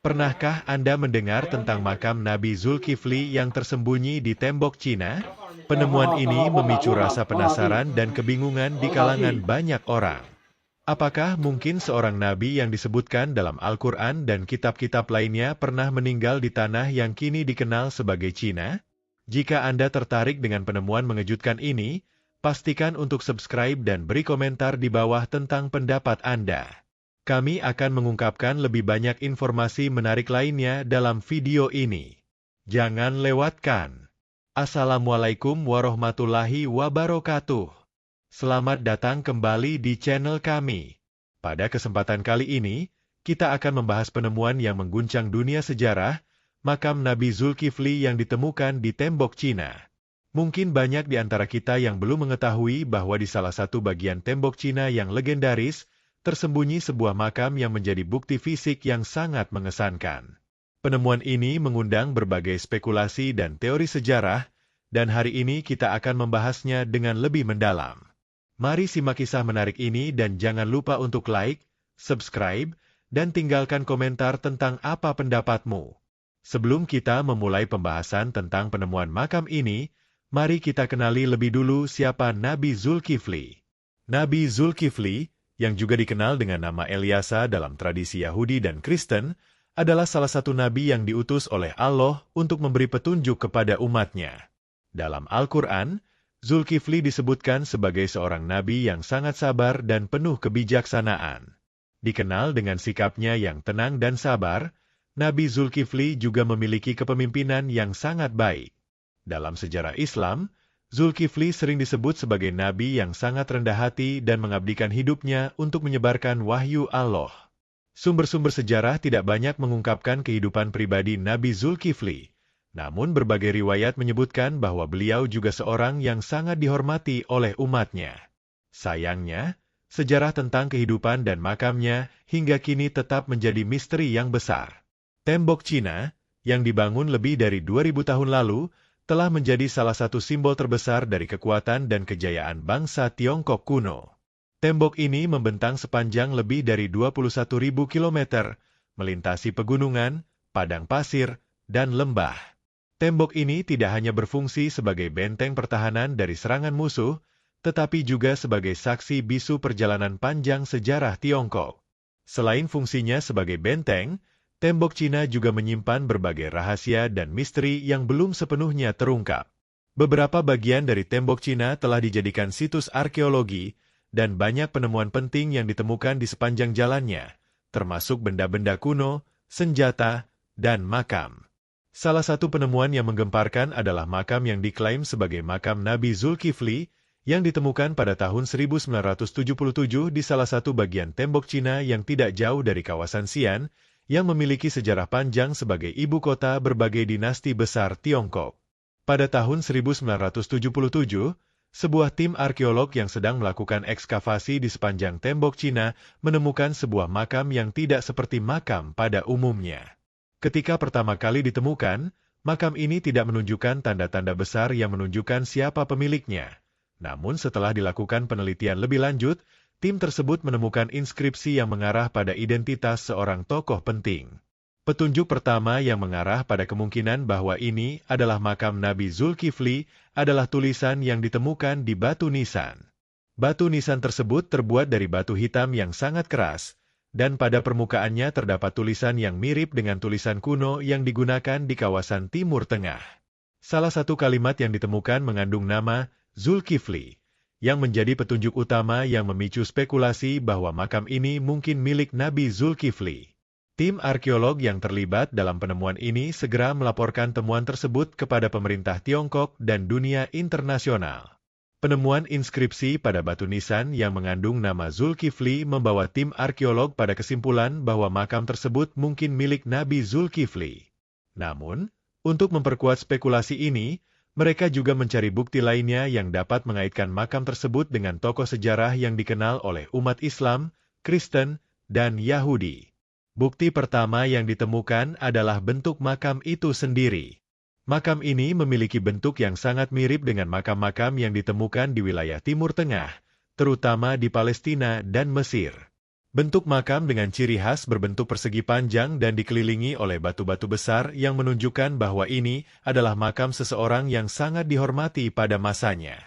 Pernahkah Anda mendengar tentang makam Nabi Zulkifli yang tersembunyi di tembok Cina? Penemuan ini memicu rasa penasaran dan kebingungan di kalangan banyak orang. Apakah mungkin seorang nabi yang disebutkan dalam Al-Quran dan kitab-kitab lainnya pernah meninggal di tanah yang kini dikenal sebagai Cina? Jika Anda tertarik dengan penemuan mengejutkan ini, pastikan untuk subscribe dan beri komentar di bawah tentang pendapat Anda. Kami akan mengungkapkan lebih banyak informasi menarik lainnya dalam video ini. Jangan lewatkan. Assalamualaikum warahmatullahi wabarakatuh. Selamat datang kembali di channel kami. Pada kesempatan kali ini, kita akan membahas penemuan yang mengguncang dunia sejarah, makam Nabi Zulkifli yang ditemukan di tembok Cina. Mungkin banyak di antara kita yang belum mengetahui bahwa di salah satu bagian tembok Cina yang legendaris, tersembunyi sebuah makam yang menjadi bukti fisik yang sangat mengesankan. Penemuan ini mengundang berbagai spekulasi dan teori sejarah, dan hari ini kita akan membahasnya dengan lebih mendalam. Mari simak kisah menarik ini dan jangan lupa untuk like, subscribe, dan tinggalkan komentar tentang apa pendapatmu. Sebelum kita memulai pembahasan tentang penemuan makam ini, mari kita kenali lebih dulu siapa Nabi Zulkifli. Nabi Zulkifli, yang juga dikenal dengan nama Elyasa dalam tradisi Yahudi dan Kristen, adalah salah satu nabi yang diutus oleh Allah untuk memberi petunjuk kepada umatnya. Dalam Al-Quran, Zulkifli disebutkan sebagai seorang nabi yang sangat sabar dan penuh kebijaksanaan. Dikenal dengan sikapnya yang tenang dan sabar, Nabi Zulkifli juga memiliki kepemimpinan yang sangat baik. Dalam sejarah Islam, Zulkifli sering disebut sebagai nabi yang sangat rendah hati dan mengabdikan hidupnya untuk menyebarkan wahyu Allah. Sumber-sumber sejarah tidak banyak mengungkapkan kehidupan pribadi Nabi Zulkifli, namun berbagai riwayat menyebutkan bahwa beliau juga seorang yang sangat dihormati oleh umatnya. Sayangnya, sejarah tentang kehidupan dan makamnya hingga kini tetap menjadi misteri yang besar. Tembok Cina, yang dibangun lebih dari 2000 tahun lalu, telah menjadi salah satu simbol terbesar dari kekuatan dan kejayaan bangsa Tiongkok kuno. Tembok ini membentang sepanjang lebih dari 21.000 km, melintasi pegunungan, padang pasir, dan lembah. Tembok ini tidak hanya berfungsi sebagai benteng pertahanan dari serangan musuh, tetapi juga sebagai saksi bisu perjalanan panjang sejarah Tiongkok. Selain fungsinya sebagai benteng, tembok Cina juga menyimpan berbagai rahasia dan misteri yang belum sepenuhnya terungkap. Beberapa bagian dari tembok Cina telah dijadikan situs arkeologi, dan banyak penemuan penting yang ditemukan di sepanjang jalannya, termasuk benda-benda kuno, senjata, dan makam. Salah satu penemuan yang menggemparkan adalah makam yang diklaim sebagai makam Nabi Zulkifli, yang ditemukan pada tahun 1977 di salah satu bagian tembok Cina yang tidak jauh dari kawasan Xi'an, yang memiliki sejarah panjang sebagai ibu kota berbagai dinasti besar Tiongkok. Pada tahun 1977, sebuah tim arkeolog yang sedang melakukan ekskavasi di sepanjang tembok Cina menemukan sebuah makam yang tidak seperti makam pada umumnya. Ketika pertama kali ditemukan, makam ini tidak menunjukkan tanda-tanda besar yang menunjukkan siapa pemiliknya. Namun setelah dilakukan penelitian lebih lanjut, tim tersebut menemukan inskripsi yang mengarah pada identitas seorang tokoh penting. Petunjuk pertama yang mengarah pada kemungkinan bahwa ini adalah makam Nabi Zulkifli adalah tulisan yang ditemukan di batu nisan. Batu nisan tersebut terbuat dari batu hitam yang sangat keras, dan pada permukaannya terdapat tulisan yang mirip dengan tulisan kuno yang digunakan di kawasan Timur Tengah. Salah satu kalimat yang ditemukan mengandung nama Zulkifli, yang menjadi petunjuk utama yang memicu spekulasi bahwa makam ini mungkin milik Nabi Zulkifli. Tim arkeolog yang terlibat dalam penemuan ini segera melaporkan temuan tersebut kepada pemerintah Tiongkok dan dunia internasional. Penemuan inskripsi pada batu nisan yang mengandung nama Zulkifli membawa tim arkeolog pada kesimpulan bahwa makam tersebut mungkin milik Nabi Zulkifli. Namun, untuk memperkuat spekulasi ini, mereka juga mencari bukti lainnya yang dapat mengaitkan makam tersebut dengan tokoh sejarah yang dikenal oleh umat Islam, Kristen, dan Yahudi. Bukti pertama yang ditemukan adalah bentuk makam itu sendiri. Makam ini memiliki bentuk yang sangat mirip dengan makam-makam yang ditemukan di wilayah Timur Tengah, terutama di Palestina dan Mesir. Bentuk makam dengan ciri khas berbentuk persegi panjang dan dikelilingi oleh batu-batu besar yang menunjukkan bahwa ini adalah makam seseorang yang sangat dihormati pada masanya.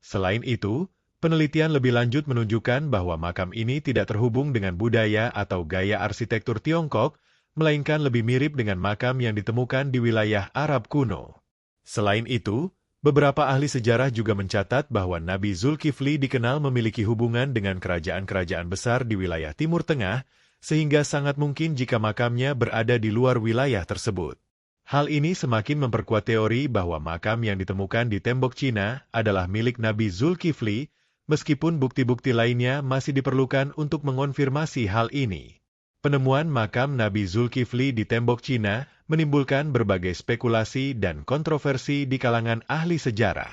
Selain itu, penelitian lebih lanjut menunjukkan bahwa makam ini tidak terhubung dengan budaya atau gaya arsitektur Tiongkok, melainkan lebih mirip dengan makam yang ditemukan di wilayah Arab kuno. Selain itu, beberapa ahli sejarah juga mencatat bahwa Nabi Zulkifli dikenal memiliki hubungan dengan kerajaan-kerajaan besar di wilayah Timur Tengah, sehingga sangat mungkin jika makamnya berada di luar wilayah tersebut. Hal ini semakin memperkuat teori bahwa makam yang ditemukan di tembok Cina adalah milik Nabi Zulkifli, meskipun bukti-bukti lainnya masih diperlukan untuk mengonfirmasi hal ini. Penemuan makam Nabi Zulkifli di tembok Cina menimbulkan berbagai spekulasi dan kontroversi di kalangan ahli sejarah.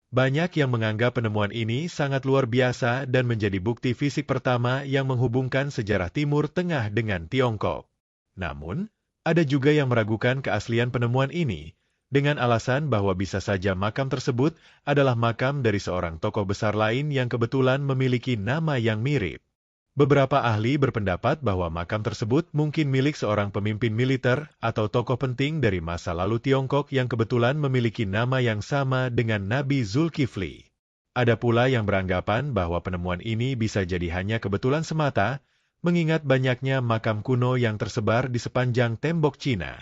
Banyak yang menganggap penemuan ini sangat luar biasa dan menjadi bukti fisik pertama yang menghubungkan sejarah Timur Tengah dengan Tiongkok. Namun, ada juga yang meragukan keaslian penemuan ini, dengan alasan bahwa bisa saja makam tersebut adalah makam dari seorang tokoh besar lain yang kebetulan memiliki nama yang mirip. Beberapa ahli berpendapat bahwa makam tersebut mungkin milik seorang pemimpin militer atau tokoh penting dari masa lalu Tiongkok yang kebetulan memiliki nama yang sama dengan Nabi Zulkifli. Ada pula yang beranggapan bahwa penemuan ini bisa jadi hanya kebetulan semata, mengingat banyaknya makam kuno yang tersebar di sepanjang tembok Cina.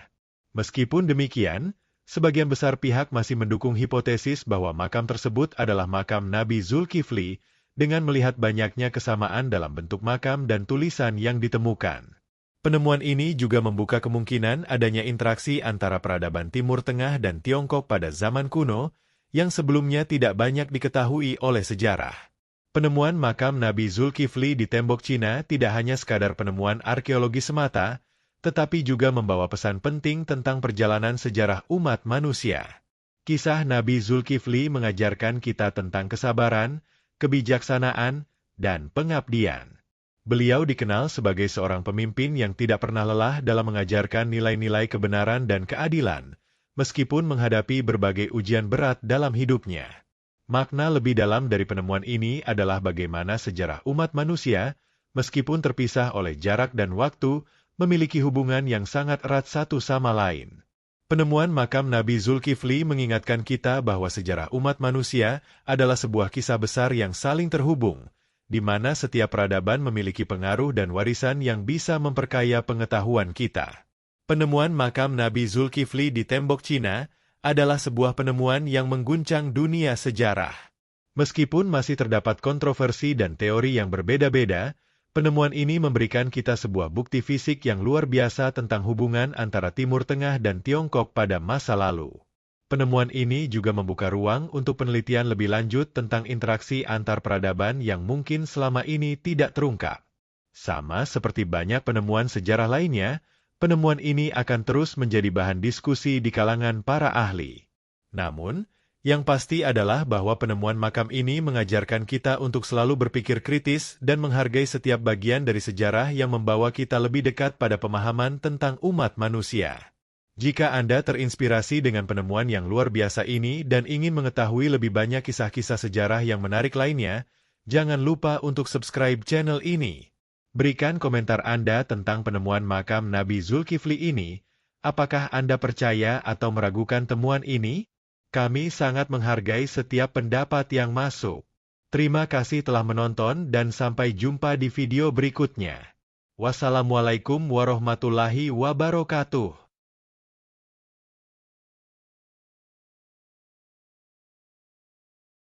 Meskipun demikian, sebagian besar pihak masih mendukung hipotesis bahwa makam tersebut adalah makam Nabi Zulkifli, dengan melihat banyaknya kesamaan dalam bentuk makam dan tulisan yang ditemukan. Penemuan ini juga membuka kemungkinan adanya interaksi antara peradaban Timur Tengah dan Tiongkok pada zaman kuno, yang sebelumnya tidak banyak diketahui oleh sejarah. Penemuan makam Nabi Zulkifli di tembok Cina tidak hanya sekadar penemuan arkeologi semata, tetapi juga membawa pesan penting tentang perjalanan sejarah umat manusia. Kisah Nabi Zulkifli mengajarkan kita tentang kesabaran, kebijaksanaan, dan pengabdian. Beliau dikenal sebagai seorang pemimpin yang tidak pernah lelah dalam mengajarkan nilai-nilai kebenaran dan keadilan, meskipun menghadapi berbagai ujian berat dalam hidupnya. Makna lebih dalam dari penemuan ini adalah bagaimana sejarah umat manusia, meskipun terpisah oleh jarak dan waktu, memiliki hubungan yang sangat erat satu sama lain. Penemuan makam Nabi Zulkifli mengingatkan kita bahwa sejarah umat manusia adalah sebuah kisah besar yang saling terhubung, di mana setiap peradaban memiliki pengaruh dan warisan yang bisa memperkaya pengetahuan kita. Penemuan makam Nabi Zulkifli di tembok Cina adalah sebuah penemuan yang mengguncang dunia sejarah. Meskipun masih terdapat kontroversi dan teori yang berbeda-beda, penemuan ini memberikan kita sebuah bukti fisik yang luar biasa tentang hubungan antara Timur Tengah dan Tiongkok pada masa lalu. Penemuan ini juga membuka ruang untuk penelitian lebih lanjut tentang interaksi antar peradaban yang mungkin selama ini tidak terungkap. Sama seperti banyak penemuan sejarah lainnya, penemuan ini akan terus menjadi bahan diskusi di kalangan para ahli. Namun, yang pasti adalah bahwa penemuan makam ini mengajarkan kita untuk selalu berpikir kritis dan menghargai setiap bagian dari sejarah yang membawa kita lebih dekat pada pemahaman tentang umat manusia. Jika Anda terinspirasi dengan penemuan yang luar biasa ini dan ingin mengetahui lebih banyak kisah-kisah sejarah yang menarik lainnya, jangan lupa untuk subscribe channel ini. Berikan komentar Anda tentang penemuan makam Nabi Zulkifli ini. Apakah Anda percaya atau meragukan temuan ini? Kami sangat menghargai setiap pendapat yang masuk. Terima kasih telah menonton dan sampai jumpa di video berikutnya. Wassalamualaikum warahmatullahi wabarakatuh.